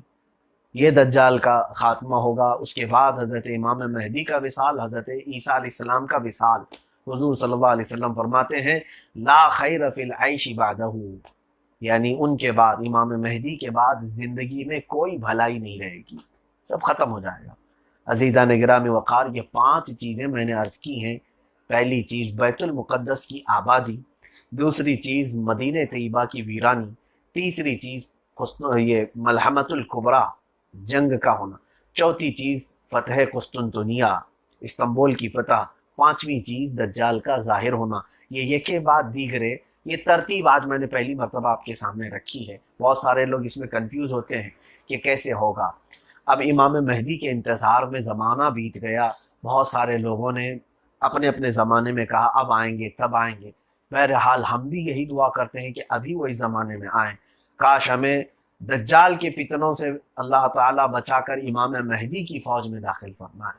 یہ دجال کا خاتمہ ہوگا۔ اس کے بعد حضرت امام مہدی کا وصال، حضرت عیسیٰ علیہ السلام کا وصال۔ حضور صلی اللہ علیہ وسلم فرماتے ہیں، لا خیر فی العیش بعدہ، یعنی ان کے بعد، امام مہدی کے بعد زندگی میں کوئی بھلائی نہیں رہے گی، سب ختم ہو جائے گا۔ عزیزان گرامی وقار، یہ 5 چیزیں میں نے عرض کی ہیں۔ پہلی چیز بیت المقدس کی آبادی، دوسری چیز مدینہ طیبہ کی ویرانی، تیسری چیز یہ ملحمۃ الکبریٰ جنگ کا ہونا، چوتھی چیز فتح قسطنطنیہ استنبول کی فتح، پانچویں چیز دجال کا ظاہر ہونا۔ یہ کے بعد دیگرے، یہ ترتیب آج میں نے پہلی مرتبہ آپ کے سامنے رکھی ہے۔ بہت سارے لوگ اس میں کنفیوز ہوتے ہیں کہ کیسے ہوگا۔ اب امام مہدی کے انتظار میں زمانہ بیت گیا، بہت سارے لوگوں نے اپنے اپنے زمانے میں کہا اب آئیں گے، تب آئیں گے۔ بہرحال ہم بھی یہی دعا کرتے ہیں کہ ابھی وہی زمانے میں آئیں۔ کاش ہمیں دجال کے فتنوں سے اللہ تعالیٰ بچا کر امام مہدی کی فوج میں داخل فرمائے،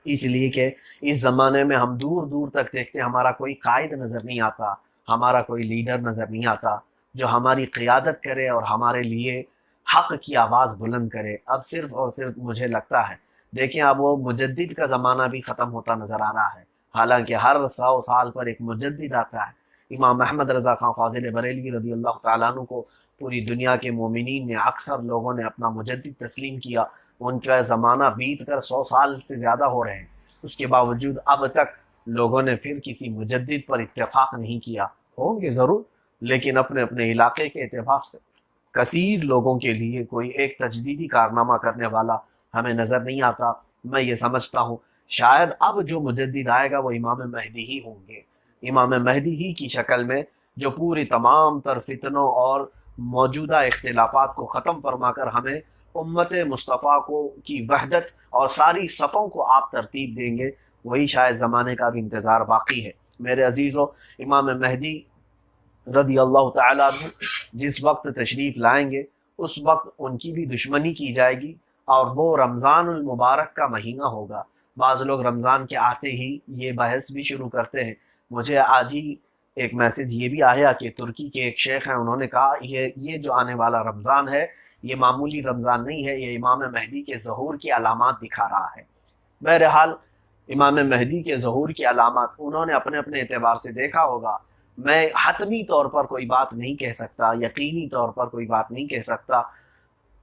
اس لیے کہ اس زمانے میں ہم دور دور تک دیکھتے ہیں، ہمارا کوئی قائد نظر نہیں آتا، ہمارا کوئی لیڈر نظر نہیں آتا جو ہماری قیادت کرے اور ہمارے لیے حق کی آواز بلند کرے۔ اب صرف اور صرف مجھے لگتا ہے، دیکھیں اب وہ مجدد کا زمانہ بھی ختم ہوتا نظر آ رہا ہے، حالانکہ ہر 100 سال پر ایک مجدد آتا ہے۔ امام احمد رضا خان فاضل بریلوی رضی اللہ تعالیٰ عنہ کو پوری دنیا کے مومنین نے، اکثر لوگوں نے اپنا مجدد تسلیم کیا۔ ان کا زمانہ بیت کر 100 سال سے زیادہ ہو رہے ہیں، اس کے باوجود اب تک لوگوں نے پھر کسی مجدد پر اتفاق نہیں کیا۔ ہوں گے ضرور، لیکن اپنے اپنے علاقے کے اعتبار سے کثیر لوگوں کے لیے کوئی ایک تجدیدی کارنامہ کرنے والا ہمیں نظر نہیں آتا۔ میں یہ سمجھتا ہوں شاید اب جو مجدد آئے گا وہ امام مہدی ہی ہوں گے، امام مہدی ہی کی شکل میں، جو پوری تمام تر فتنوں اور موجودہ اختلافات کو ختم فرما کر ہمیں امت مصطفیٰ کو کی وحدت اور ساری صفوں کو آپ ترتیب دیں گے۔ وہی شاید زمانے کا بھی انتظار باقی ہے میرے عزیزوں۔ امام مہدی رضی اللہ تعالیٰ عنہ جس وقت تشریف لائیں گے اس وقت ان کی بھی دشمنی کی جائے گی، اور وہ رمضان المبارک کا مہینہ ہوگا۔ بعض لوگ رمضان کے آتے ہی یہ بحث بھی شروع کرتے ہیں۔ مجھے آج ہی ایک میسج یہ بھی آیا کہ ترکی کے ایک شیخ ہیں، انہوں نے کہا یہ جو آنے والا رمضان ہے یہ معمولی رمضان نہیں ہے، یہ امام مہدی کے ظہور کی علامات دکھا رہا ہے۔ بہرحال امام مہدی کے ظہور کی علامات انہوں نے اپنے اپنے اعتبار سے دیکھا ہوگا، میں حتمی طور پر کوئی بات نہیں کہہ سکتا، یقینی طور پر کوئی بات نہیں کہہ سکتا۔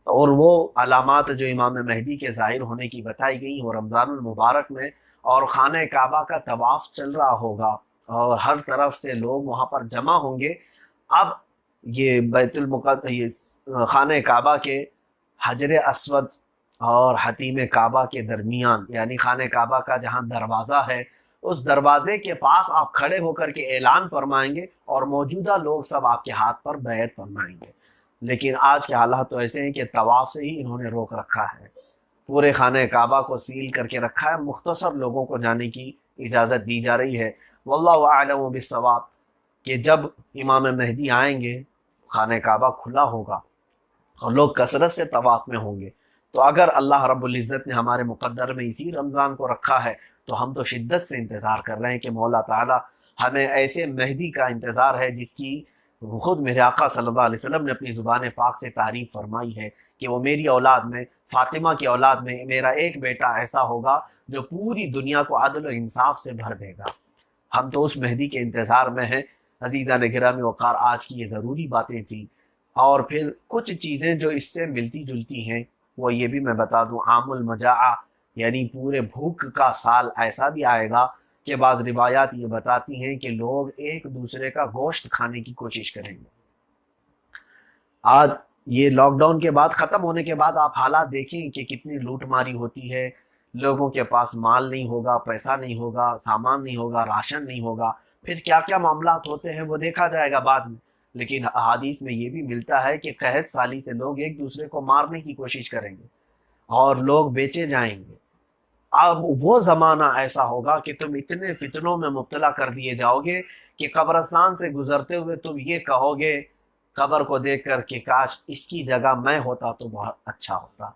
اور وہ علامات جو امام مہدی کے ظاہر ہونے کی بتائی گئی وہ رمضان المبارک میں، اور خانہ کعبہ کا طواف چل رہا ہوگا اور ہر طرف سے لوگ وہاں پر جمع ہوں گے۔ اب یہ بیت المقدس، یہ خانہ کعبہ کے حجر اسود اور حتیم کعبہ کے درمیان، یعنی خانہ کعبہ کا جہاں دروازہ ہے اس دروازے کے پاس آپ کھڑے ہو کر کے اعلان فرمائیں گے اور موجودہ لوگ سب آپ کے ہاتھ پر بیعت فرمائیں گے۔ لیکن آج کے حالات تو ایسے ہیں کہ طواف سے ہی انہوں نے روک رکھا ہے، پورے خانہ کعبہ کو سیل کر کے رکھا ہے، مختصر لوگوں کو جانے کی اجازت دی جا رہی ہے۔ واللہ اعلم بالصواب کہ جب امام مہدی آئیں گے خانہ کعبہ کھلا ہوگا اور لوگ کثرت سے طواف میں ہوں گے، تو اگر اللہ رب العزت نے ہمارے مقدر میں اسی رمضان کو رکھا ہے تو ہم تو شدت سے انتظار کر رہے ہیں کہ مولا تعالیٰ ہمیں ایسے مہدی کا انتظار ہے جس کی خود میرے آقا صلی اللہ علیہ وسلم نے اپنی زبان پاک سے تعریف فرمائی ہے کہ وہ میری اولاد میں، فاطمہ کی اولاد میں میرا ایک بیٹا ایسا ہوگا جو پوری دنیا کو عدل و انصاف سے بھر دے گا۔ ہم تو اس مہدی کے انتظار میں ہیں۔ عزیزان گرامی وقار، آج کی یہ ضروری باتیں تھیں، اور پھر کچھ چیزیں جو اس سے ملتی جلتی ہیں وہ یہ بھی میں بتا دوں۔ عام المجاعہ یعنی پورے بھوک کا سال ایسا بھی آئے گا کہ بعض روایات یہ بتاتی ہیں کہ لوگ ایک دوسرے کا گوشت کھانے کی کوشش کریں گے۔ آج یہ لاک ڈاؤن کے بعد، ختم ہونے کے بعد آپ حالات دیکھیں کہ کتنی لوٹ ماری ہوتی ہے، لوگوں کے پاس مال نہیں ہوگا، پیسہ نہیں ہوگا، سامان نہیں ہوگا، راشن نہیں ہوگا، پھر کیا کیا معاملات ہوتے ہیں وہ دیکھا جائے گا بعد میں۔ لیکن احادیث میں یہ بھی ملتا ہے کہ قحط سالی سے لوگ ایک دوسرے کو مارنے کی کوشش کریں گے اور لوگ بیچے جائیں گے۔ اب وہ زمانہ ایسا ہوگا کہ تم اتنے فتنوں میں مبتلا کر دیے جاؤ گے کہ قبرستان سے گزرتے ہوئے تم یہ کہو گے قبر کو دیکھ کر کہ کاش اس کی جگہ میں ہوتا تو بہت اچھا ہوتا،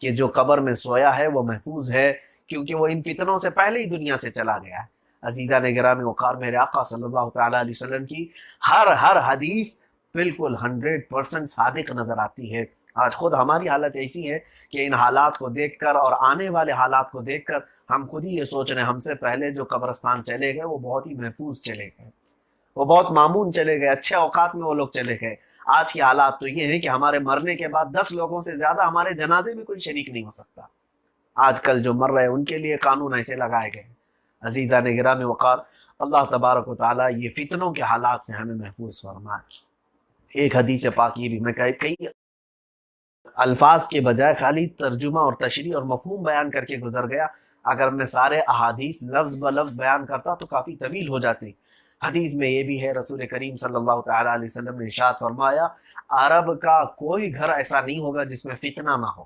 کہ جو قبر میں سویا ہے وہ محفوظ ہے کیونکہ وہ ان فتنوں سے پہلے ہی دنیا سے چلا گیا ہے۔ عزیزان گرامی وقار، میرے آقا صلی اللہ تعالیٰ علیہ وسلم کی ہر حدیث بالکل 100% صادق نظر آتی ہے۔ آج خود ہماری حالت ایسی ہے کہ ان حالات کو دیکھ کر اور آنے والے حالات کو دیکھ کر ہم خود ہی یہ سوچ رہے ہیں ہم سے پہلے جو قبرستان چلے گئے وہ بہت ہی محفوظ چلے گئے، وہ بہت معمون چلے گئے، اچھے اوقات میں وہ لوگ چلے گئے۔ آج کی حالات تو یہ ہیں کہ ہمارے مرنے کے بعد 10 لوگوں سے زیادہ ہمارے جنازے میں کوئی شریک نہیں ہو سکتا۔ آج کل جو مر رہے ہیں ان کے لیے قانون ایسے لگائے گئے۔ عزیزان گرامی وقار، اللہ تبارک و تعالیٰ یہ فتنوں کے حالات سے ہمیں محفوظ فرمائے۔ ایک حدیث پاک یہ بھی، میں کئی الفاظ کے بجائے خالی ترجمہ اور تشریح اور مفہوم بیان کر کے گزر گیا، اگر میں سارے احادیث لفظ بلفظ بیان کرتا تو کافی طویل ہو جاتی۔ حدیث میں یہ بھی ہے، رسول کریم صلی اللہ تعالیٰ علیہ وسلم نے ارشاد فرمایا عرب کا کوئی گھر ایسا نہیں ہوگا جس میں فتنہ نہ ہو۔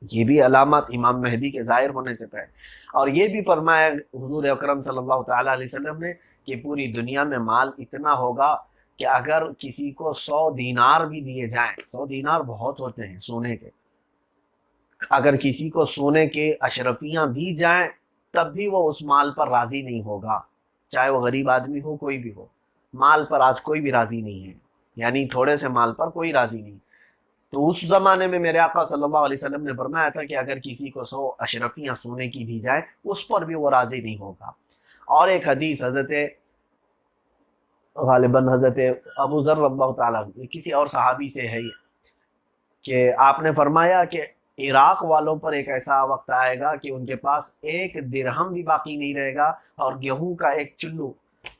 یہ بھی علامات امام مہدی کے ظاہر ہونے سے پہلے، اور یہ بھی فرمایا حضور اکرم صلی اللہ تعالیٰ علیہ وسلم نے کہ پوری دنیا میں مال اتنا ہوگا کہ اگر کسی کو 100 دینار بھی دیے جائیں، 100 دینار بہت ہوتے ہیں سونے کے، اگر کسی کو سونے کے اشرفیاں دی جائیں تب بھی وہ اس مال پر راضی نہیں ہوگا، چاہے وہ غریب آدمی ہو کوئی بھی ہو۔ مال پر آج کوئی بھی راضی نہیں ہے، یعنی تھوڑے سے مال پر کوئی راضی نہیں۔ تو اس زمانے میں میرے آقا صلی اللہ علیہ وسلم نے فرمایا تھا کہ اگر کسی کو 100 اشرفیاں سونے کی دی جائیں اس پر بھی وہ راضی نہیں ہوگا۔ اور ایک حدیث غالباً حضرت ابو ذر رضی اللہ تعالیٰ کسی اور صحابی سے ہے کہ آپ نے فرمایا کہ عراق والوں پر ایک ایسا وقت آئے گا کہ ان کے پاس ایک درہم بھی باقی نہیں رہے گا، اور گیہوں کا ایک چلو،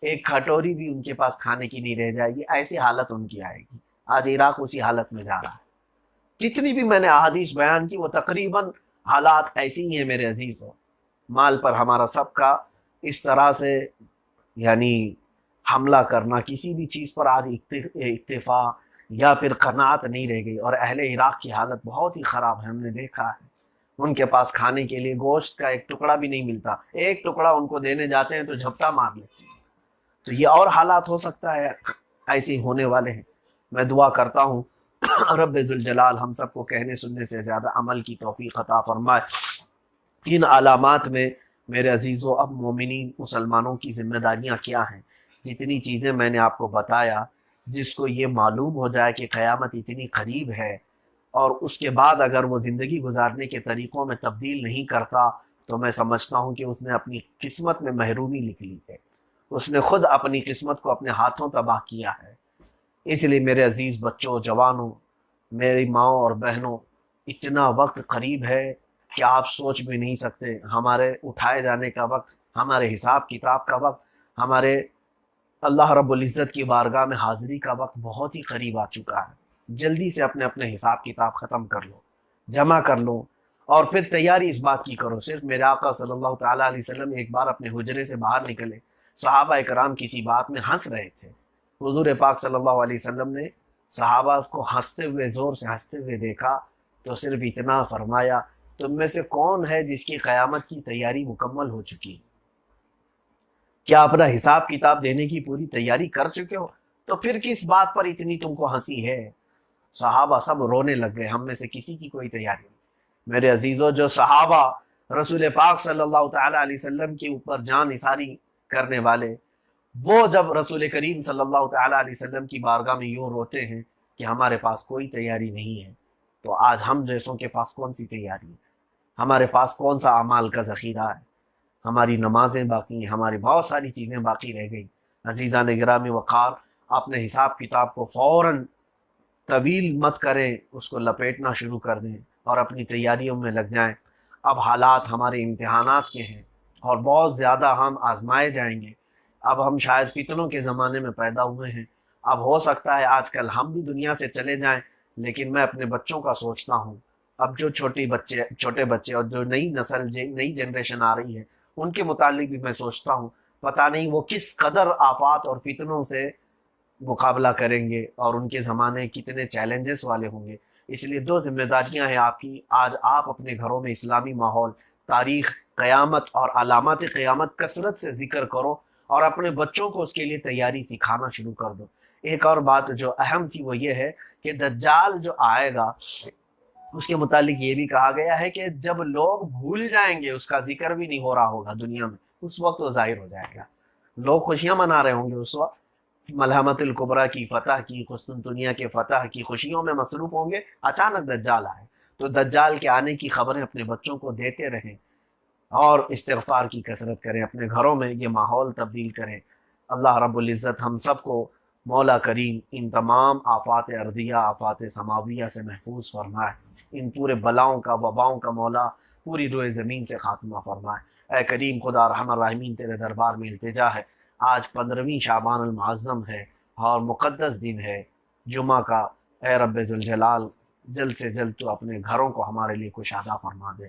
ایک کھٹوری بھی ان کے پاس کھانے کی نہیں رہ جائے گی، ایسی حالت ان کی آئے گی۔ آج عراق اسی حالت میں جا رہا ہے۔ جتنی بھی میں نے احادیث بیان کی وہ تقریباً حالات ایسی ہی ہیں میرے عزیزوں۔ مال پر ہمارا سب کا اس طرح سے یعنی حملہ کرنا، کسی بھی چیز پر آج اکتفا یا پھر قناعت نہیں رہ گئی، اور اہل عراق کی حالت بہت ہی خراب ہے۔ ہم نے دیکھا ہے ان کے پاس کھانے کے لیے گوشت کا ایک ٹکڑا بھی نہیں ملتا، ایک ٹکڑا ان کو دینے جاتے ہیں تو جھپٹا مار لیتے ہیں۔ تو یہ اور حالات ہو سکتا ہے، ایسے ہی ہونے والے ہیں۔ میں دعا کرتا ہوں رب ذوالجلال ہم سب کو کہنے سننے سے زیادہ عمل کی توفیق عطا فرمائے۔ ان علامات میں میرے عزیزو اب مومنین مسلمانوں کی ذمہ داریاں کیا ہیں؟ جتنی چیزیں میں نے آپ کو بتایا، جس کو یہ معلوم ہو جائے کہ قیامت اتنی قریب ہے، اور اس کے بعد اگر وہ زندگی گزارنے کے طریقوں میں تبدیل نہیں کرتا، تو میں سمجھتا ہوں کہ اس نے اپنی قسمت میں محرومی لکھ لی ہے، اس نے خود اپنی قسمت کو اپنے ہاتھوں تباہ کیا ہے۔ اس لیے میرے عزیز بچوں، جوانوں، میری ماؤں اور بہنوں، اتنا وقت قریب ہے کہ آپ سوچ بھی نہیں سکتے۔ ہمارے اٹھائے جانے کا وقت، ہمارے حساب کتاب کا وقت، ہمارے اللہ رب العزت کی بارگاہ میں حاضری کا وقت بہت ہی قریب آ چکا ہے۔ جلدی سے اپنے اپنے حساب کتاب ختم کر لو، جمع کر لو، اور پھر تیاری اس بات کی کرو۔ صرف میرے آقا صلی اللہ تعالیٰ علیہ وسلم ایک بار اپنے حجرے سے باہر نکلے، صحابہ کرام کسی بات میں ہنس رہے تھے، حضور پاک صلی اللہ علیہ وسلم نے صحابہ کو ہنستے ہوئے، زور سے ہنستے ہوئے دیکھا تو صرف اتنا فرمایا، تم میں سے کون ہے جس کی قیامت کی تیاری مکمل ہو چکی؟ کیا اپنا حساب کتاب دینے کی پوری تیاری کر چکے ہو؟ تو پھر کس بات پر اتنی تم کو ہنسی ہے؟ صحابہ سب رونے لگ گئے، ہم میں سے کسی کی کوئی تیاری نہیں۔ میرے عزیزوں، جو صحابہ رسول پاک صلی اللہ تعالیٰ علیہ وسلم کے اوپر جان نثاری کرنے والے، وہ جب رسول کریم صلی اللہ تعالیٰ علیہ وسلم کی بارگاہ میں یوں روتے ہیں کہ ہمارے پاس کوئی تیاری نہیں ہے، تو آج ہم جیسوں کے پاس کون سی تیاری ہے؟ ہمارے پاس کون سا اعمال کا ذخیرہ ہے؟ ہماری نمازیں باقی ہیں، ہماری بہت ساری چیزیں باقی رہ گئی۔ عزیزان گرامی وقار، اپنے حساب کتاب کو فوراً طویل مت کریں، اس کو لپیٹنا شروع کر دیں اور اپنی تیاریوں میں لگ جائیں۔ اب حالات ہمارے امتحانات کے ہیں اور بہت زیادہ ہم آزمائے جائیں گے۔ اب ہم شاید فتنوں کے زمانے میں پیدا ہوئے ہیں، اب ہو سکتا ہے آج کل ہم بھی دنیا سے چلے جائیں، لیکن میں اپنے بچوں کا سوچتا ہوں، اب جو چھوٹے بچے اور جو نئی نسل، نئی جنریشن آ رہی ہے، ان کے متعلق بھی میں سوچتا ہوں پتہ نہیں وہ کس قدر آفات اور فتنوں سے مقابلہ کریں گے، اور ان کے زمانے کتنے چیلنجز والے ہوں گے۔ اس لیے دو ذمہ داریاں ہیں آپ کی۔ آج آپ اپنے گھروں میں اسلامی ماحول، تاریخ، قیامت اور علامات قیامت کثرت سے ذکر کرو، اور اپنے بچوں کو اس کے لیے تیاری سکھانا شروع کر دو۔ ایک اور بات جو اہم تھی وہ یہ ہے کہ دجال جو آئے گا، اس کے متعلق یہ بھی کہا گیا ہے کہ جب لوگ بھول جائیں گے، اس کا ذکر بھی نہیں ہو رہا ہوگا دنیا میں، اس وقت وہ ظاہر ہو جائے گا۔ لوگ خوشیاں منا رہے ہوں گے اس وقت، ملحمت الکبریٰ کی فتح کی، قسطنطنیہ کے فتح کی خوشیوں میں مصروف ہوں گے، اچانک دجال آئے۔ تو دجال کے آنے کی خبریں اپنے بچوں کو دیتے رہیں، اور استغفار کی کثرت کریں، اپنے گھروں میں یہ ماحول تبدیل کریں۔ اللہ رب العزت ہم سب کو مولا کریم ان تمام آفات ارضیہ، آفات سماویہ سے محفوظ فرمائے، ان پورے بلاؤں کا، وباؤں کا مولا پوری روئے زمین سے خاتمہ فرمائے۔ اے کریم خدا رحم الراحمین، تیرے دربار میں التجا ہے، آج 15ویں شعبان المعظم ہے اور مقدس دن ہے جمعہ کا۔ اے رب ذوالجلال، جلد سے جلد تو اپنے گھروں کو ہمارے لیے کشادہ فرما دے،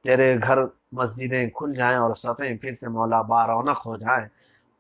تیرے گھر مسجدیں کھل جائیں اور صفیں پھر سے مولا بارونق ہو جائیں،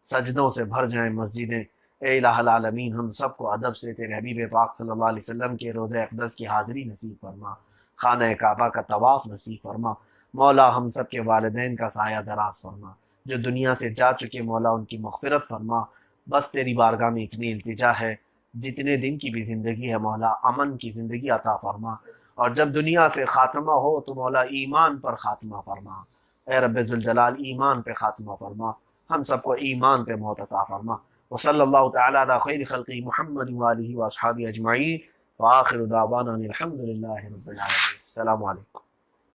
سجدوں سے بھر جائیں مسجدیں۔ اے الہ العالمین، ہم سب کو ادب سے تیرے حبیب پاک صلی اللہ علیہ وسلم کے روضہ اقدس کی حاضری نصیب فرما، خانہ کعبہ کا طواف نصیب فرما۔ مولا ہم سب کے والدین کا سایہ دراز فرما، جو دنیا سے جا چکے مولا ان کی مغفرت فرما۔ بس تیری بارگاہ میں اتنی التجا ہے، جتنے دن کی بھی زندگی ہے مولا امن کی زندگی عطا فرما، اور جب دنیا سے خاتمہ ہو تو مولا ایمان پر خاتمہ فرما۔ اے رب ذوالجلال، ایمان پہ خاتمہ فرما، ہم سب کو ایمان پہ موت عطا فرما۔ وصلی اللہ تعالی علی خیر خلقہ محمد وآلہ واصحابہ اجمعین، وآخر دعوانا الحمد للہ رب العالمین۔ السلام علیکم۔